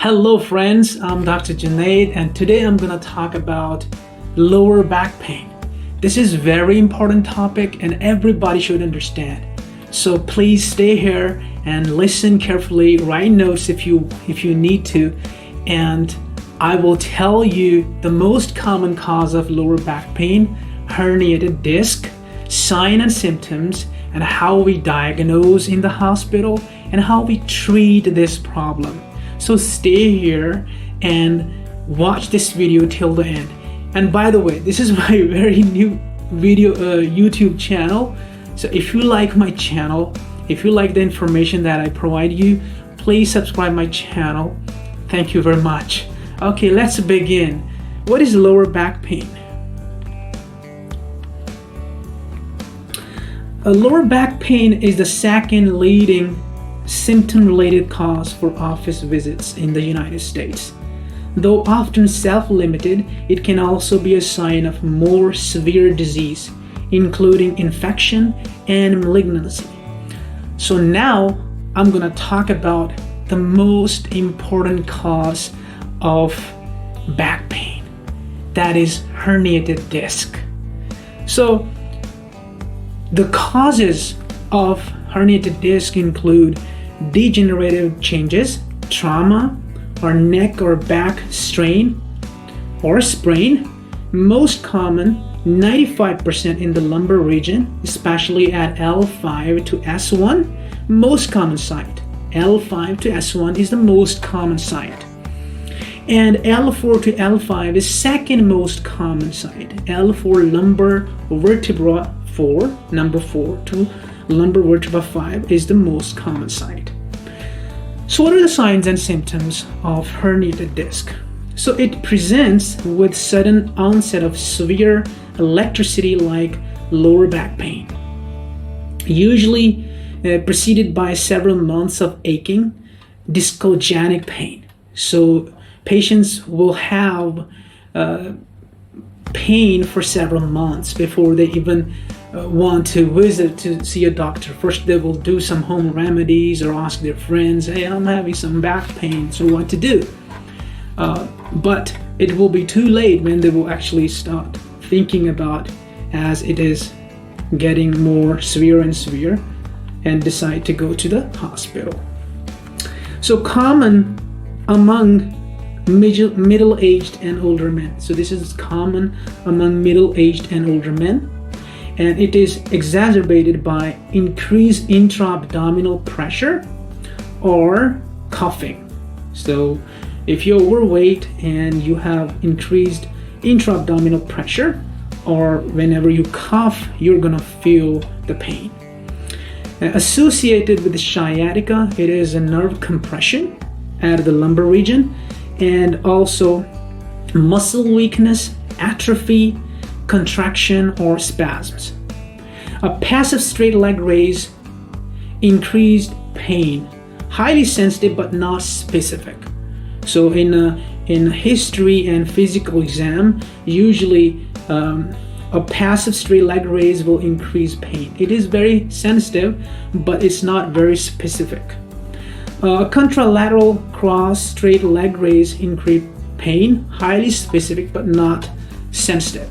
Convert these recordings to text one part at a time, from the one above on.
Hello friends, I'm Dr. Junaid and today I'm going to talk about lower back pain. This is a very important topic and everybody should understand. So please stay here and listen carefully, write notes if you need to, and I will tell you the most common cause of lower back pain, herniated disc, sign and symptoms, and how we diagnose in the hospital and how we treat this problem. So stay here and watch this video till the end. And by the way, this is my very new video YouTube channel. So if you like my channel, if you like the information that I provide you, please subscribe my channel. Thank you very much. Okay, let's begin. What is lower back pain? Lower back pain is the second leading symptom-related cause for office visits in the United States. Though often self-limited, it can also be a sign of more severe disease, including infection and malignancy. So now I'm going to talk about the most important cause of back pain, that is herniated disc. So the causes of herniated disc include degenerative changes, trauma, or neck or back strain or sprain. Most common, 95% in the lumbar region, especially at L5 to S1. Most common site. L5 to S1 is the most common site. And L4 to L5 is second most common site. L4 lumbar vertebra 4, number 4 to lumbar vertebra 5 is the most common site. So what are the signs and symptoms of herniated disc? So it presents with sudden onset of severe electricity like lower back pain, usually preceded by several months of aching, discogenic pain. So patients will have pain for several months before they even want to visit to see a doctor. First they will do some home remedies or ask their friends, hey, I'm having some back pain, so what to do? But it will be too late when they will actually start thinking about as it is getting more severe and severe and decide to go to the hospital. So common among middle-aged and older men. So this is common among middle-aged and older men. And it is exacerbated by increased intra-abdominal pressure or coughing. So if you're overweight and you have increased intra-abdominal pressure, or whenever you cough, you're gonna feel the pain. Associated with the sciatica, it is a nerve compression at the lumbar region, and also muscle weakness, atrophy, contraction, or spasms. A passive straight leg raise, increased pain, highly sensitive but not specific. So in history and physical exam, usually a passive straight leg raise will increase pain. It is very sensitive, but it's not very specific. A contralateral cross straight leg raise increase pain, highly specific but not sensitive.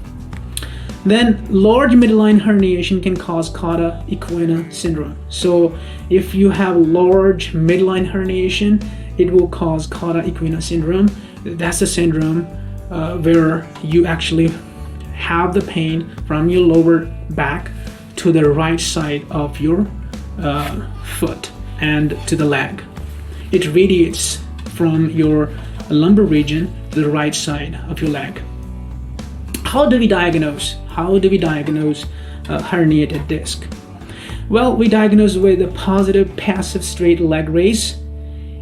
Then large midline herniation can cause cauda equina syndrome. So if you have large midline herniation, it will cause cauda equina syndrome. That's a syndrome where you actually have the pain from your lower back to the right side of your foot and to the leg. It radiates from your lumbar region to the right side of your leg. How do we diagnose? How do we diagnose herniated disc? Well, we diagnose with a positive passive straight leg raise,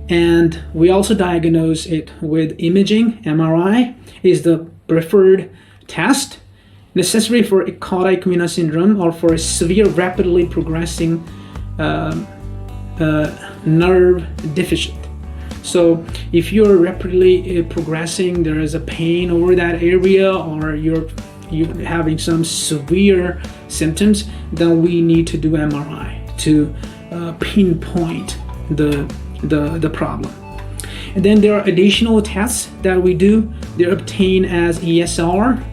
and we also diagnose it with imaging. MRI is the preferred test necessary for cauda equina syndrome or for a severe rapidly progressing nerve deficit. So if you're rapidly progressing, there is a pain over that area, or you're having some severe symptoms, then we need to do MRI to pinpoint the problem. And then there are additional tests that we do. They're obtained as ESR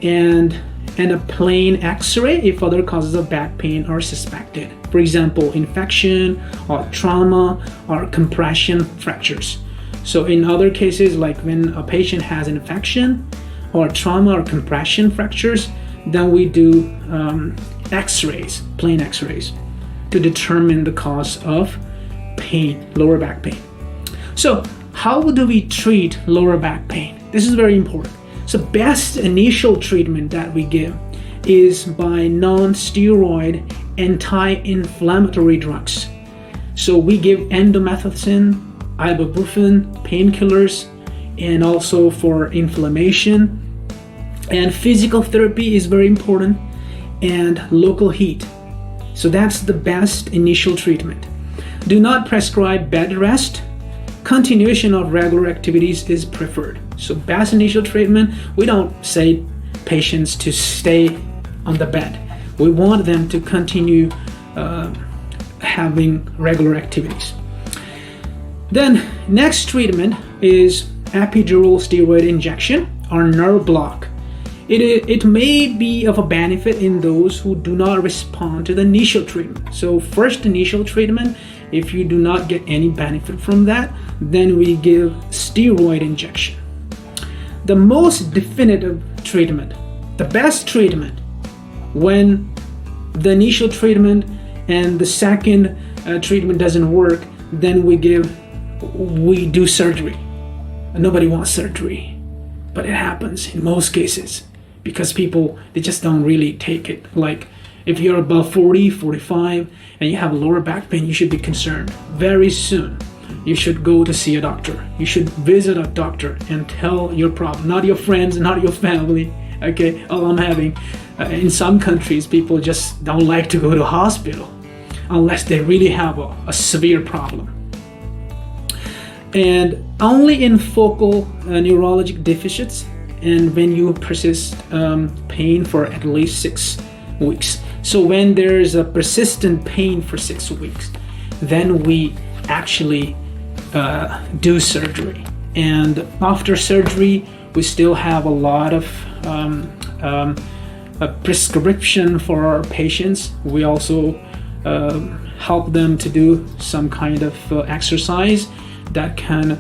and a plain X-ray if other causes of back pain are suspected. For example, infection or trauma or compression fractures. So in other cases, like when a patient has an infection or trauma or compression fractures, then we do X-rays, plain X-rays, to determine the cause of pain, lower back pain. So how do we treat lower back pain? This is very important. So best initial treatment that we give is by non-steroid anti-inflammatory drugs. So we give indomethacin, ibuprofen, painkillers, and also for inflammation. And physical therapy is very important, and local heat. So that's the best initial treatment. Do not prescribe bed rest. Continuation of regular activities is preferred. So best initial treatment, we don't say patients to stay on the bed. We want them to continue having regular activities. Then next treatment is epidural steroid injection or nerve block. It may be of a benefit in those who do not respond to the initial treatment. So first initial treatment, if you do not get any benefit from that, then we give steroid injection. The most definitive treatment, the best treatment, when the initial treatment and the second treatment doesn't work, then we do surgery. Nobody wants surgery, but it happens in most cases because people, they just don't really take it. Like if you're above 40, 45 and you have lower back pain, you should be concerned. Very soon you should go to see a doctor. You should visit a doctor and tell your problem, not your friends, not your family. Okay, all I'm having. In some countries, people just don't like to go to hospital unless they really have a severe problem. And only in focal neurologic deficits and when you persist pain for at least 6 weeks. So when there's a persistent pain for 6 weeks, then we actually do surgery. And after surgery, we still have a lot of a prescription for our patients. We also help them to do some kind of exercise that can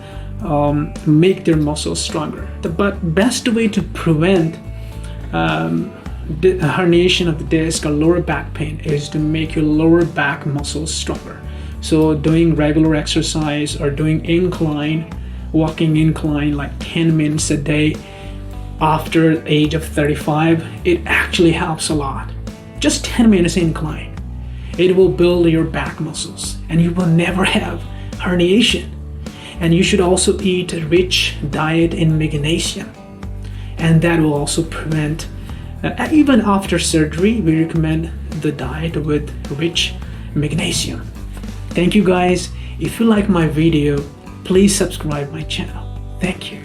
make their muscles stronger. The best way to prevent herniation of the disc or lower back pain is to make your lower back muscles stronger. So doing regular exercise or doing incline, walking incline like 10 minutes a day after the age of 35, it actually helps a lot. Just 10 minutes incline. It will build your back muscles and you will never have herniation. And you should also eat a rich diet in magnesium. And that will also prevent, even after surgery, we recommend the diet with rich magnesium. Thank you guys. If you like my video, please subscribe my channel. Thank you.